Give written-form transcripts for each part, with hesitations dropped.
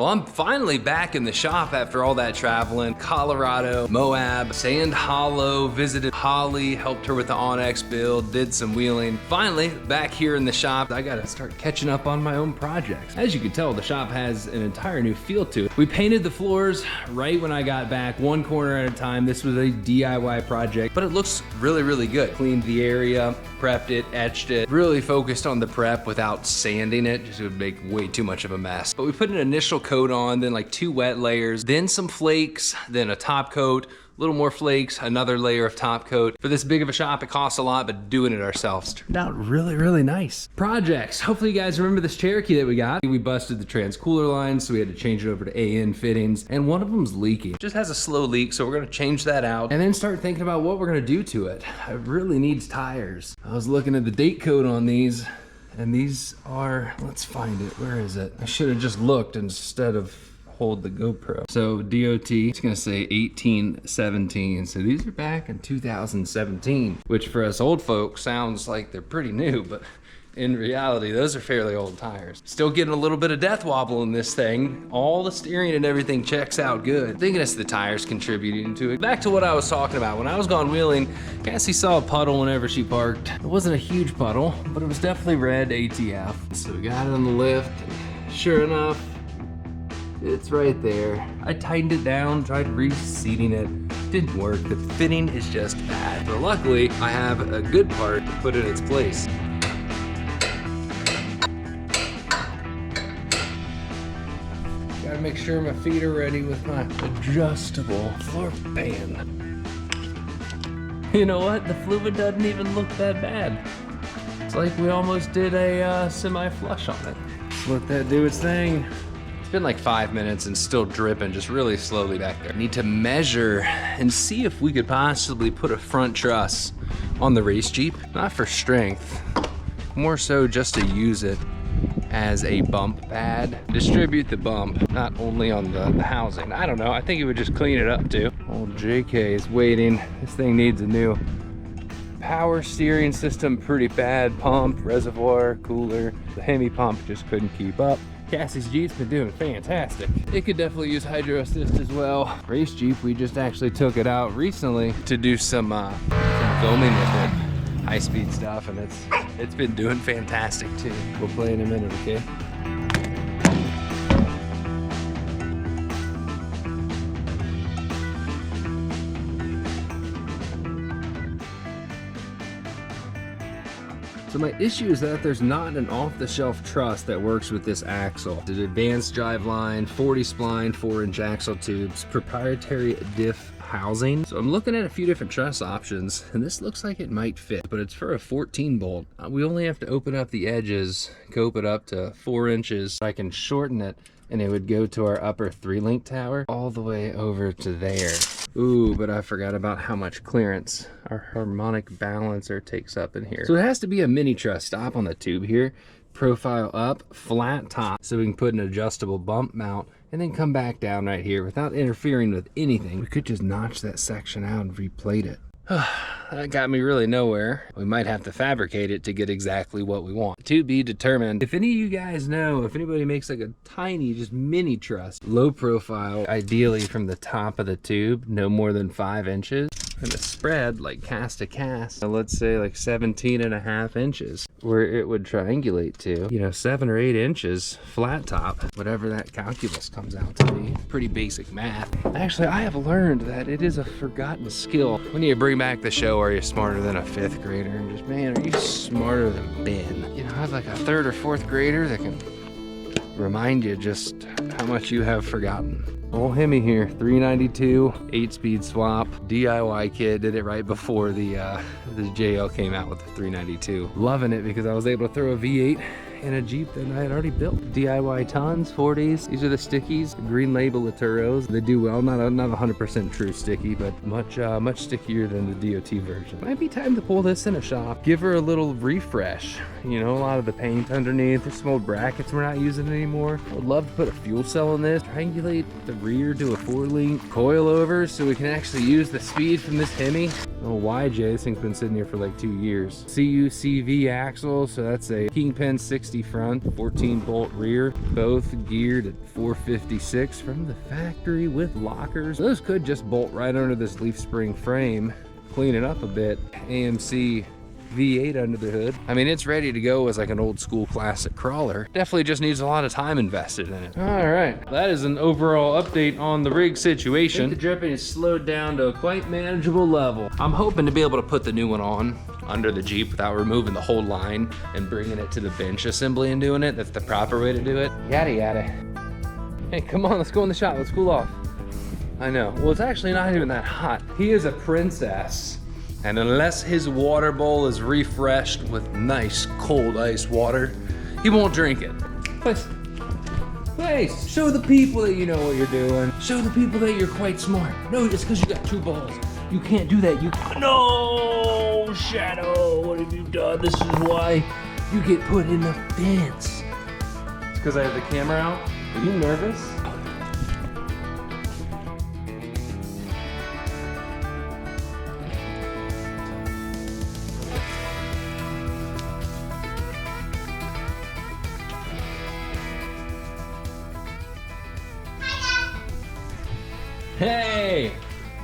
Well, I'm finally back in the shop after all that traveling. Colorado, Moab, Sand Hollow, visited Holly, helped her with the Onyx build, did some wheeling. Finally, back here in the shop, I gotta start catching up on my own projects. As you can tell, the shop has an entire new feel to it. We painted the floors right when I got back, one corner at a time. This was a DIY project, but it looks really, really good. Cleaned the area, prepped it, etched it, really focused on the prep without sanding it, just it would make way too much of a mess. But we put an initial coat on, then like 2 wet layers, then some flakes, then a top coat, a little more flakes, another layer of top coat. For this big of a shop, it costs a lot, but doing it ourselves turned out really, really nice. Projects. Hopefully you guys remember this Cherokee that we got. We busted the trans cooler line, so we had to change it over to AN fittings, and one of them's leaking. Just has a slow leak, so we're gonna change that out, and then start thinking about what we're gonna do to it. It really needs tires. I was looking at the date code on these, and these are, let's find it, where is it? I should have just looked instead of hold the GoPro. So DOT, it's gonna say 1817. So these are back in 2017, which for us old folks sounds like they're pretty new, but in reality, those are fairly old tires. Still getting a little bit of death wobble in this thing. All the steering and everything checks out good. Thinking it's the tires contributing to it. Back to what I was talking about. When I was gone wheeling, Cassie saw a puddle whenever she parked. It wasn't a huge puddle, but it was definitely red ATF. So we got it on the lift. Sure enough, it's right there. I tightened it down, tried reseating it. Didn't work. The fitting is just bad. But luckily, I have a good part to put in its place. Gotta make sure my feet are ready with my adjustable floor fan. You know what? The fluid doesn't even look that bad. It's like we almost did a semi-flush on it. Let that do its thing. It's been like 5 minutes and still dripping, just really slowly back there. Need to measure and see if we could possibly put a front truss on the race Jeep. Not for strength, more so just to use it as a bump pad. Distribute the bump, not only on the housing. I don't know, I think it would just clean it up too. Old JK is waiting. This thing needs a new power steering system, pretty bad. Pump, reservoir, cooler. The Hemi pump just couldn't keep up. Cassie's Jeep's been doing fantastic. It could definitely use hydro assist as well. Race Jeep, we just actually took it out recently to do some filming with it. High-speed stuff, and it's been doing fantastic too. We'll play in a minute, okay? So my issue is that there's not an off-the-shelf truss that works with this axle. It's an advanced driveline, 40 spline, 4-inch axle tubes, proprietary diff housing. So I'm looking at a few different truss options, and this looks like it might fit, but it's for a 14 bolt. We only have to open up the edges, cope it up to 4 inches. I can shorten it, and it would go to our upper 3-link tower all the way over to there. Ooh, but I forgot about how much clearance our harmonic balancer takes up in here. So it has to be a mini truss stop on the tube here, profile up, flat top, so we can put an adjustable bump mount and then come back down right here without interfering with anything. We could just notch that section out and replate it. That got me really nowhere. We might have to fabricate it to get exactly what we want. To be determined. If any of you guys know, if anybody makes like a tiny, just mini truss, low profile, ideally from the top of the tube, no more than 5 inches, and a spread like cast to cast, let's say like 17.5 inches, where it would triangulate to, you know, 7 or 8 inches flat top, whatever that calculus comes out to be. Pretty basic math. Actually, I have learned that it is a forgotten skill. When you bring back the show, are you smarter than a 5th grader? And just, man, are you smarter than Ben? You know, I have like a 3rd or 4th grader that can remind you just how much you have forgotten. Old Hemi here, 392, 8-speed swap, DIY kit. Did it right before the JL came out with the 392. Loving it because I was able to throw a V8 in a Jeep that I had already built. DIY tons, 40s. These are the stickies, green label Laturos. They do well, not 100% true sticky, but much stickier than the DOT version. Might be time to pull this in a shop. Give her a little refresh. You know, a lot of the paint underneath. There's some old brackets we're not using anymore. I would love to put a fuel cell in this. Triangulate the rear to a 4-link coil over so we can actually use the speed from this Hemi Oh, YJ, this thing's been sitting here for like 2 years. CUCV axle, so that's a Kingpin 60 front, 14 bolt rear, both geared at 456 from the factory with lockers. Those could just bolt right under this leaf spring frame, clean it up a bit. AMC V8 under the hood. I mean, it's ready to go as like an old school classic crawler. Definitely just needs a lot of time invested in it. All right, that is an overall update on the rig situation. I think the dripping is slowed down to a quite manageable level. I'm hoping to be able to put the new one on under the Jeep without removing the whole line and bringing it to the bench assembly and doing it. That's the proper way to do it. Yada yada. Hey, come on, let's go in the shop. Let's cool off. I know. Well, it's actually not even that hot. He is a princess. And unless his water bowl is refreshed with nice cold ice water, he won't drink it. Please, show the people that you know what you're doing. Show the people that you're quite smart. No, just because you got 2 balls. You can't do that. No, Shadow, what have you done? This is why you get put in the fence. It's because I have the camera out. Are you nervous? Hey!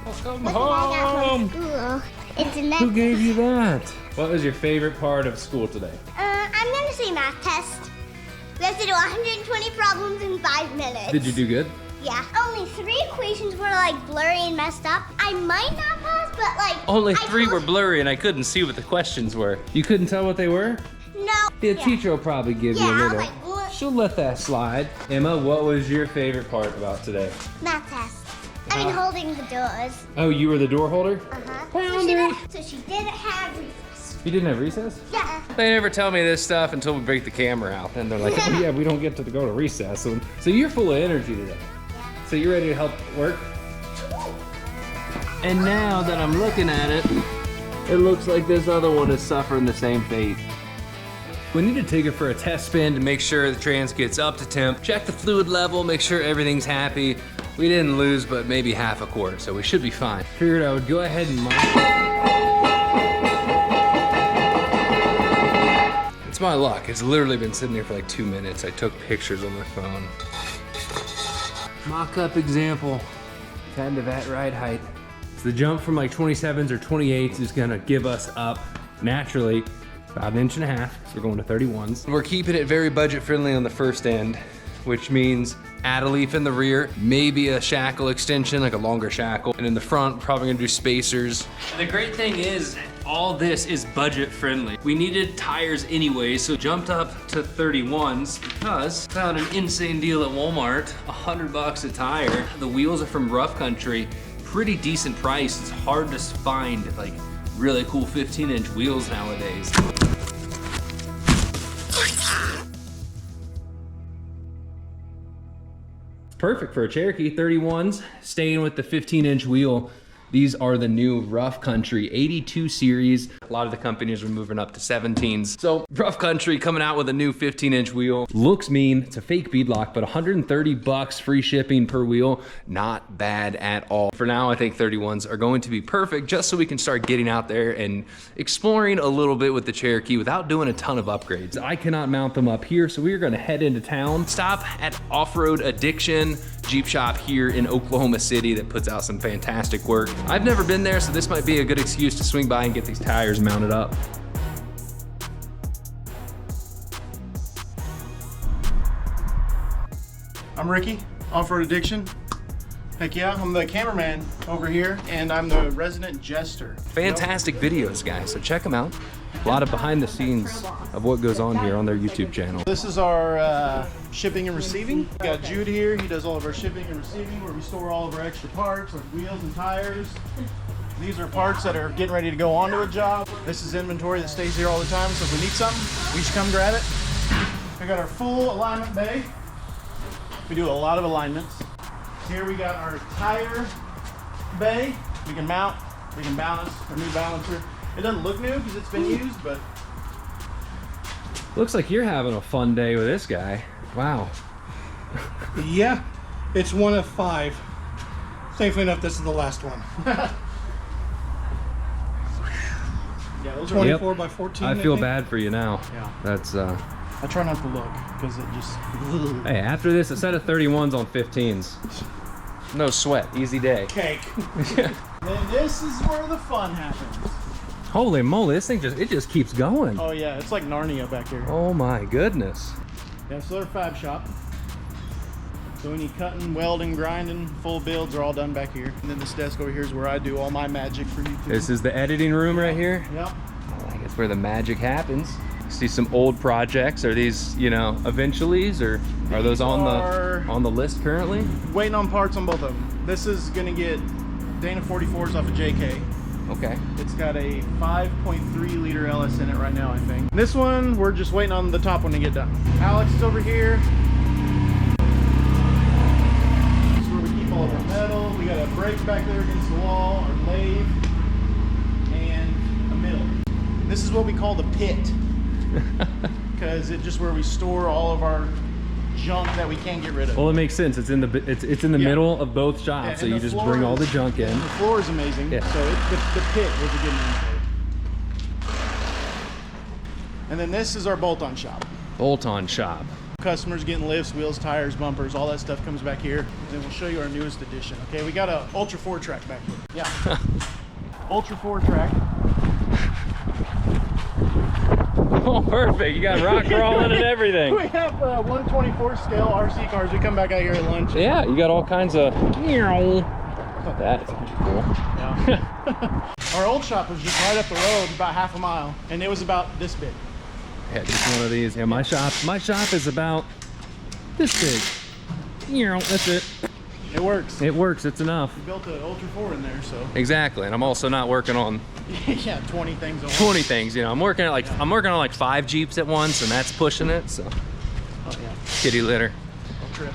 Welcome home! Who gave you that? What was your favorite part of school today? I'm gonna say math test. We have to do 120 problems in 5 minutes. Did you do good? Yeah. Only 3 equations were like blurry and messed up. I might not pass, but like... Only 3 were blurry and I couldn't see what the questions were. You couldn't tell what they were? No. The teacher will probably give you a little. Like, she'll let that slide. Emma, what was your favorite part about today? Math test. I mean, holding the doors. Oh, you were the door holder? So she didn't have recess. You didn't have recess? Yeah. They never tell me this stuff until we break the camera out. And they're like, oh yeah, we don't get to go to recess. So you're full of energy today. Yeah. So you ready to help work? And now that I'm looking at it, it looks like this other one is suffering the same fate. We need to take it for a test spin to make sure the trans gets up to temp, check the fluid level, make sure everything's happy. We didn't lose but maybe half a quart, so we should be fine. Figured I would go ahead and It's my luck. It's literally been sitting there for like 2 minutes. I took pictures on my phone. Mock-up example, kind of at ride height. So the jump from like 27s or 28s is gonna give us up naturally about 1.5 inches. So we're going to 31s. We're keeping it very budget friendly on the first end, which means add a leaf in the rear, maybe a shackle extension, like a longer shackle. And in the front, probably gonna do spacers. And the great thing is, all this is budget friendly. We needed tires anyway, so jumped up to 31s because found an insane deal at Walmart, $100 a tire. The wheels are from Rough Country, pretty decent price. It's hard to find like really cool 15-inch wheels nowadays. Perfect for a Cherokee, 31s, staying with the 15-inch wheel. These are the new Rough Country 82 series. A lot of the companies are moving up to 17s. So Rough Country coming out with a new 15-inch wheel. Looks mean, it's a fake beadlock, but $130 free shipping per wheel. Not bad at all. For now, I think 31s are going to be perfect just so we can start getting out there and exploring a little bit with the Cherokee without doing a ton of upgrades. I cannot mount them up here, so we're gonna head into town. Stop at Offroad Addiction Jeep shop here in Oklahoma City that puts out some fantastic work. I've never been there, so this might be a good excuse to swing by and get these tires mounted up. I'm Ricky, Offroad Addiction. Heck yeah, I'm the cameraman over here, and I'm the resident jester. Fantastic videos, guys, so check them out. A lot of behind the scenes of what goes on here on their YouTube channel. This is our shipping and receiving. We got Jude here, he does all of our shipping and receiving, where we store all of our extra parts, like wheels and tires. These are parts that are getting ready to go onto a job. This is inventory that stays here all the time, so if we need something, we should come grab it. We got our full alignment bay. We do a lot of alignments. Here we got our tire bay. We can mount, we can balance, our new balancer. It doesn't look new because it's been used, but. Looks like you're having a fun day with this guy. Wow. Yeah, it's one of 5. Thankfully enough, this is the last one. those are 24 by 14. I feel bad for you now. Yeah. That's I try not to look because it just. Hey, after this, a set of 31s on 15s. No sweat, easy day. Cake. Then this is where the fun happens. Holy moly, this thing just keeps going. Oh yeah, it's like Narnia back here. Oh my goodness. Yeah, so they're fab shop. So any cutting, welding, grinding, full builds are all done back here. And then this desk over here is where I do all my magic for YouTube. This is the editing room right here. Yep. I guess where the magic happens. See some old projects. Are these, you know, eventuallys, or are those on the list currently? Waiting on parts on both of them. This is gonna get Dana 44s off of JK. Okay. It's got a 5.3 liter LS in it right now, I think. This one, we're just waiting on the top one to get done. Alex is over here. This is where we keep all of our metal. We got a brake back there against the wall, our lathe, and a mill. This is what we call the pit. Because it's just where we store all of our junk that we can't get rid of. Well, it makes sense. It's in the middle of both shops, Yeah, so you just bring all the junk in. The floor is amazing. Yeah. So the pit was a good name for it. And then this is our bolt-on shop. Bolt-on shop. Customers getting lifts, wheels, tires, bumpers, all that stuff comes back here. And then we'll show you our newest addition. Okay, we got a Ultra 4 track back here. Yeah. Ultra 4 track. Oh, perfect. You got rock crawling and everything. We have 124 scale RC cars. We come back out here at lunch. Yeah, you got all kinds of. That is cool. Yeah. Our old shop was just right up the road, about half a mile, and it was about this big. Yeah, just one of these. Yeah, my shop is about this big. That's it. It works. It works. It's enough. We built an Ultra 4 in there, so. Exactly, and I'm also not working on Yeah, 20 things. 20 things. You know, I'm working on like 5 Jeeps at once, and that's pushing it. So. Oh yeah. Kitty litter. I'll trip.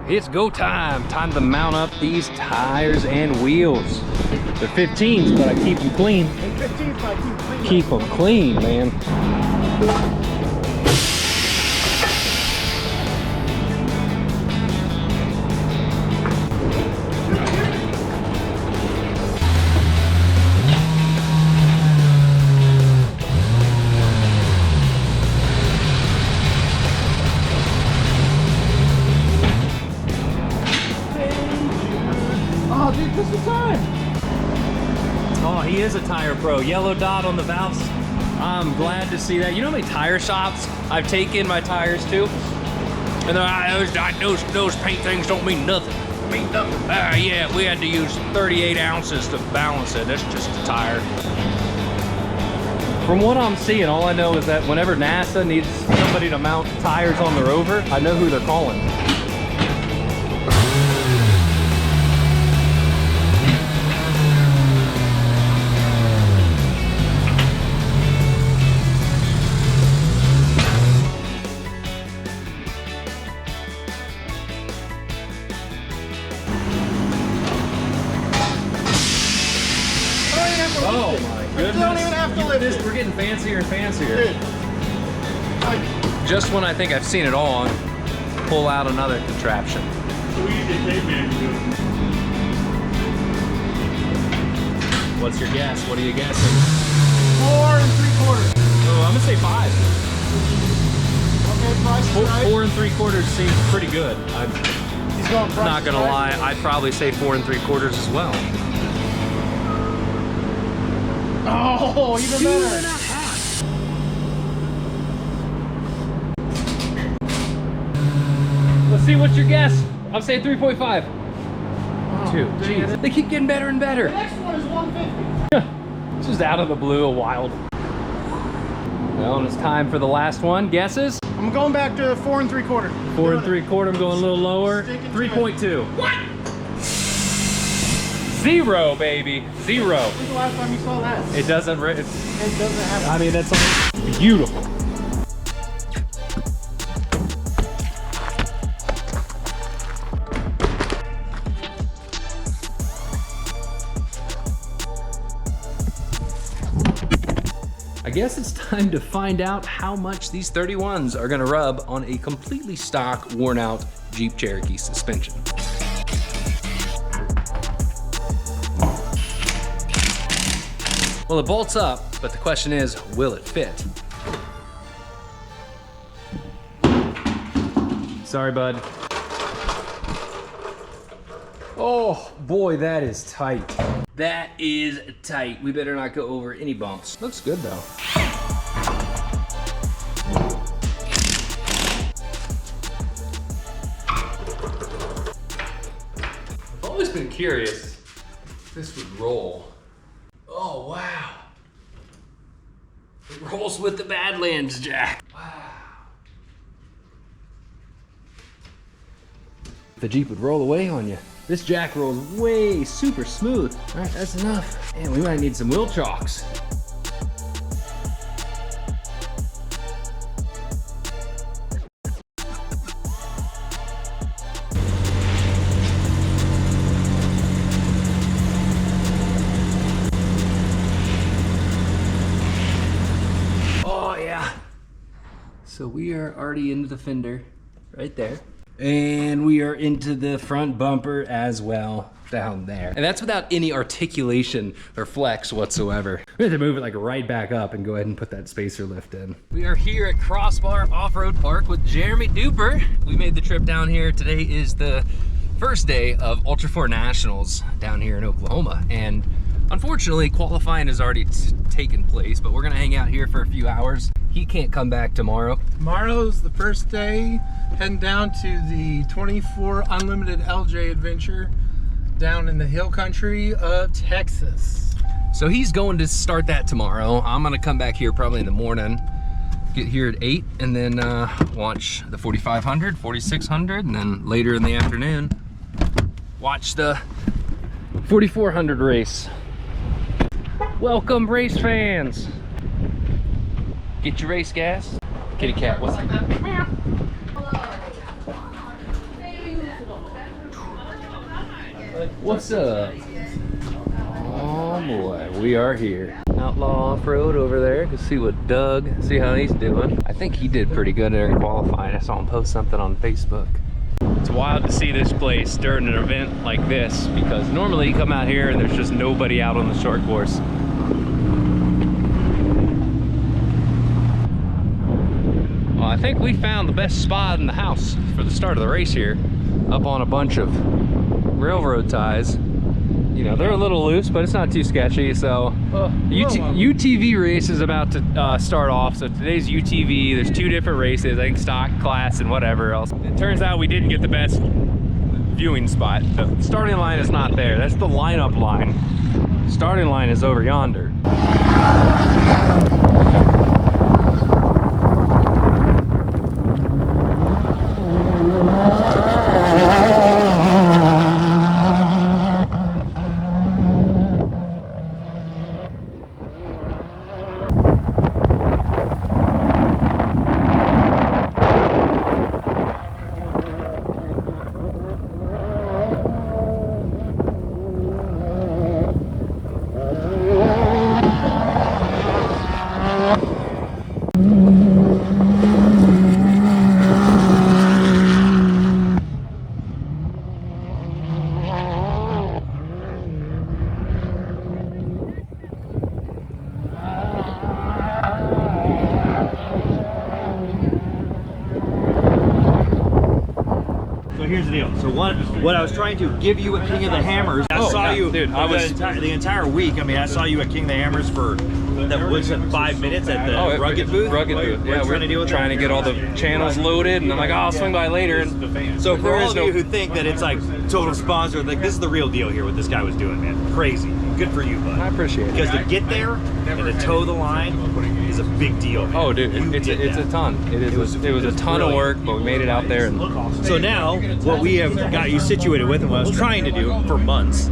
It's go time. Time to mount up these tires and wheels. They're 15s, but I keep them clean. 15s, but I keep clean. Keep them clean, man. Oh, dude, this is time. Oh, he is a tire pro. Yellow dot on the valves. I'm glad to see that. You know how many tire shops I've taken my tires to? And those paint things don't mean nothing. Mean nothing. Yeah, we had to use 38 ounces to balance it. That's just a tire. From what I'm seeing, all I know is that whenever NASA needs somebody to mount tires on the rover, I know who they're calling. Oh my goodness. You don't even have to lift it. We're getting fancier and fancier. Dude. Like, Just when I think I've seen it all, pull out another contraption. What's your guess? What are you guessing? 4 3/4. Oh, I'm gonna say 5. Okay, price is right. 4 3/4 seems pretty good. I'm He's going price not gonna is lie, right. I'd probably say 4 3/4 as well. Oh, even better. Let's see, what's your guess? I'm saying 3.5. Oh, 2. dang Jeez, it. they keep getting better and The better. next one is 150. It's just out of the blue, a wild. Well, and it's time for the last one. Guesses? I'm going back to 4 3/4. 4 3/4. I'm going a little lower. Sticking to 3.2. What? 0, baby. 0. When's the last time you saw that? It doesn't. It doesn't happen. I mean, that's beautiful. I guess it's time to find out how much these 31s are gonna rub on a completely stock, worn out Jeep Cherokee suspension. Well, it bolts up, but the question is, will it fit? Sorry, bud. Oh boy, that is tight. That is tight. We better not go over any bumps. Looks good though. I've always been curious if this would roll. Oh wow. It rolls with the Badlands jack. Wow. The Jeep would roll away on you. This jack rolls way super smooth. All right, that's enough. Man, we might need some wheel chocks. Oh yeah. So we are already into the fender right there. And we are into the front bumper as well down there. And that's without any articulation or flex whatsoever. We have to move it like right back up and go ahead and put that spacer lift in. We are here at Crossbar Off-Road Park with Jeremy Duper. We made the trip down here. Today is the first day of Ultra 4 Nationals down here in Oklahoma. And unfortunately, qualifying has already taken place, but we're gonna hang out here for a few hours. He can't come back tomorrow. Tomorrow's the first day, heading down to the 24 Unlimited LJ Adventure down in the hill country of Texas. So he's going to start that tomorrow. I'm gonna come back here probably in the morning, get here at 8, and then watch the 4500, 4600, and then later in the afternoon, watch the 4400 race. Welcome, race fans. Get your race gas. Kitty cat, what's up? What's up? Oh boy, we are here. Outlaw Off-Road over there. Go see what Doug, see how he's doing. I think he did pretty good during qualifying. I saw him post something on Facebook. It's wild to see this place during an event like this, because normally you come out here and there's just nobody out on the short course. Well, I think we found the best spot in the house for the start of the race here, up on a bunch of railroad ties. You know, they're a little loose, but it's not too sketchy. So UTV race is about to start off. So today's UTV, there's 2 different races, I think stock, class, and whatever else. It turns out we didn't get the best viewing spot. The starting line is not there. That's the lineup line. Starting line is over yonder. Here's the deal. So what I was trying to give you at King of the Hammers, I saw you dude, the entire week. I mean, I saw you at King of the Hammers for that was 5 minutes at the rugged booth. Rugged booth. Yeah, we're trying to get all the channels loaded, and I'm like, oh, I'll swing by later. And so for all of you who think that it's like total sponsor, like this is the real deal here. What this guy was doing, man, crazy. Good for you, bud. I appreciate it. Because to get there and to toe the line is a big deal, man. Oh, dude, it's a ton. It was a ton of work, but we made it out there. And so now, what we have got you situated with, and what I was trying to do for months,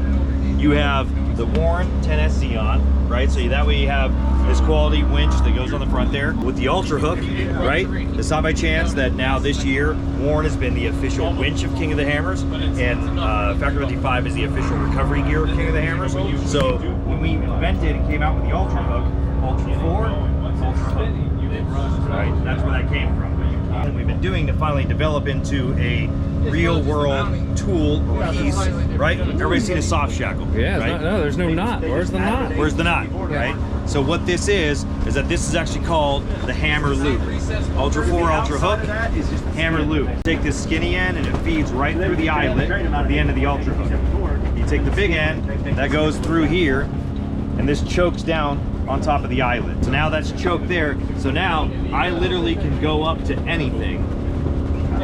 you have the Warren 10SC on, right? So that way you have this quality winch that goes on the front there with the Ultra Hook, right? It's not by chance that now this year Warren has been the official winch of King of the Hammers, and Factor 55 is the official recovery gear of King of the Hammers. So when we invented and came out with the Ultra Hook, Ultra 4, Ultra Hook. Right, that's where that came from. And we've been doing to finally develop into a real world tool or piece, right? Everybody's seen a soft shackle. Yeah, right? no, there's no knot. Where's the knot? Where's the knot, right? So what this is that this is actually called the hammer loop. Ultra 4, Ultra Hook, hammer loop. Take this skinny end and it feeds right through the eyelet at the end of the Ultra Hook. You take the big end, that goes through here, and this chokes down on top of the eyelet. So now that's choked there. So now I literally can go up to anything,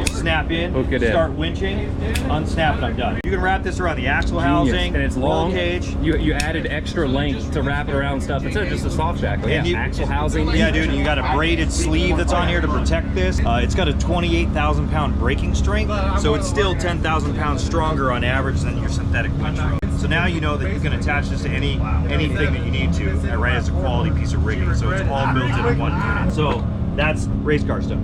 snap in, start winching, unsnap, and I'm done. You can wrap this around the axle housing, and it's long. Cage. You added extra length to wrap it around stuff instead of just a soft shackle. Yeah, axle housing. Yeah, dude, and you got a braided sleeve that's on here to protect this. It's got a 28,000 pound braking strength, so it's still 10,000 pounds stronger on average than your synthetic winch rope. So now you know that you can attach this to anything that you need to, right, as a quality piece of rigging. So it's all built into one unit. So that's race car stuff.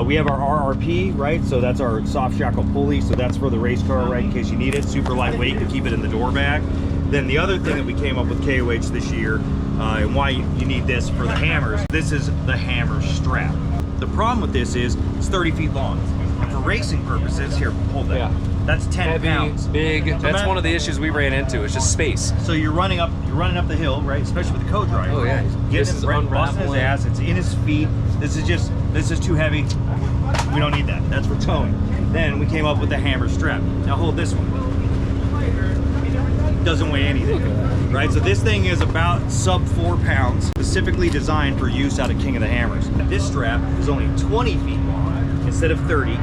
We have our RRP, right? So that's our soft shackle pulley. So that's for the race car, right? In case you need it, super lightweight to keep it in the door bag. Then the other thing that we came up with KOH this year, and why you need this for the hammers, this is the hammer strap. The problem with this is it's 30 feet long. For racing purposes, here, hold that. Yeah. That's 10 Heavy, pounds. big. That's one of the issues we ran into. It's just space. So you're running up the hill, right? Especially with the co-driver. Oh yeah. Getting him right, busting his ass. It's in his feet. This is too heavy. We don't need that. That's for towing. Then we came up with the hammer strap. Now hold this one. Doesn't weigh anything, right? So this thing is about sub 4 pounds, specifically designed for use out of King of the Hammers. This strap is only 20 feet long instead of 30.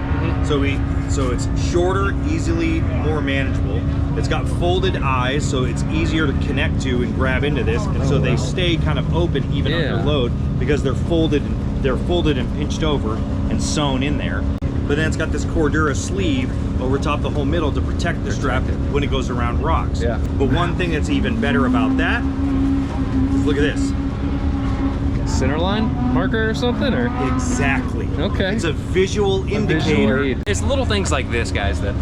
So it's shorter, easily more manageable. It's got folded eyes, so it's easier to connect to and grab into this, and so they stay kind of open even under load because they're folded and pinched over and sewn in there. But then it's got this Cordura sleeve over top the whole middle to protect the strap when it goes around rocks. Yeah. But one thing that's even better about that is look at this. Center line marker or something, or? Exactly. Okay. It's a visual indicator. It's little things like this, guys, that,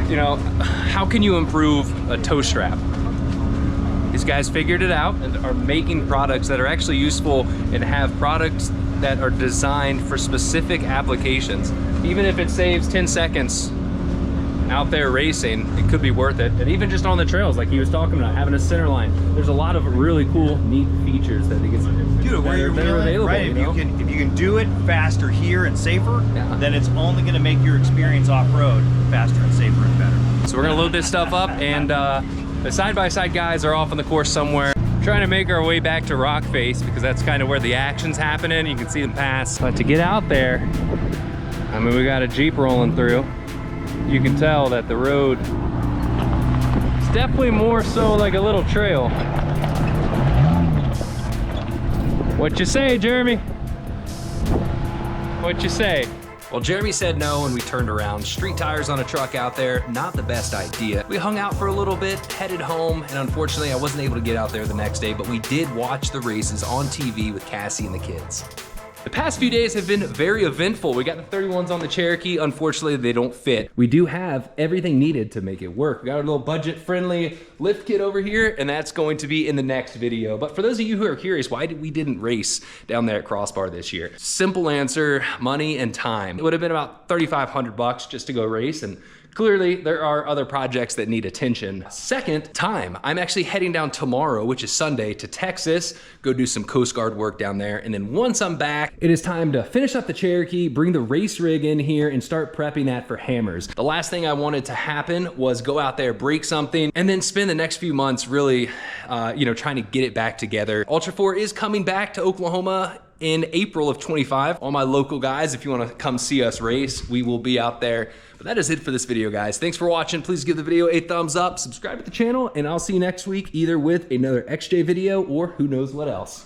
you know, how can you improve a tow strap? These guys figured it out and are making products that are actually useful and have products that are designed for specific applications. Even if it saves 10 seconds out there racing, it could be worth it. And even just on the trails, like he was talking about, having a center line, there's a lot of really cool, neat features that are available. Right? You know? If you can do it faster here and safer, then it's only going to make your experience off-road faster and safer and better. So we're gonna load this stuff up, and the side-by-side guys are off on the course somewhere. Trying to make our way back to Rock Face because that's kind of where the action's happening. You can see them pass. But to get out there, I mean, we got a Jeep rolling through. You can tell that the road is definitely more so like a little trail. What you say, Jeremy? What you say? Well, Jeremy said no and we turned around. Street tires on a truck out there, not the best idea. We hung out for a little bit, headed home, and unfortunately I wasn't able to get out there the next day, but we did watch the races on TV with Cassie and the kids. The past few days have been very eventful. We got the 31s on the Cherokee. Unfortunately, they don't fit. We do have everything needed to make it work. We got a little budget-friendly lift kit over here, and that's going to be in the next video. But for those of you who are curious, why we didn't race down there at Crossbar this year? Simple answer, money and time. It would have been about $3,500 just to go race, and clearly, there are other projects that need attention. Second, time. I'm actually heading down tomorrow, which is Sunday, to Texas, go do some Coast Guard work down there. And then once I'm back, it is time to finish up the Cherokee, bring the race rig in here, and start prepping that for hammers. The last thing I wanted to happen was go out there, break something, and then spend the next few months really, trying to get it back together. Ultra 4 is coming back to Oklahoma in April of 25. All my local guys, if you want to come see us race, we will be out there. But that is it for this video, guys. Thanks for watching. Please give the video a thumbs up, subscribe to the channel, and I'll see you next week either with another XJ video or who knows what else.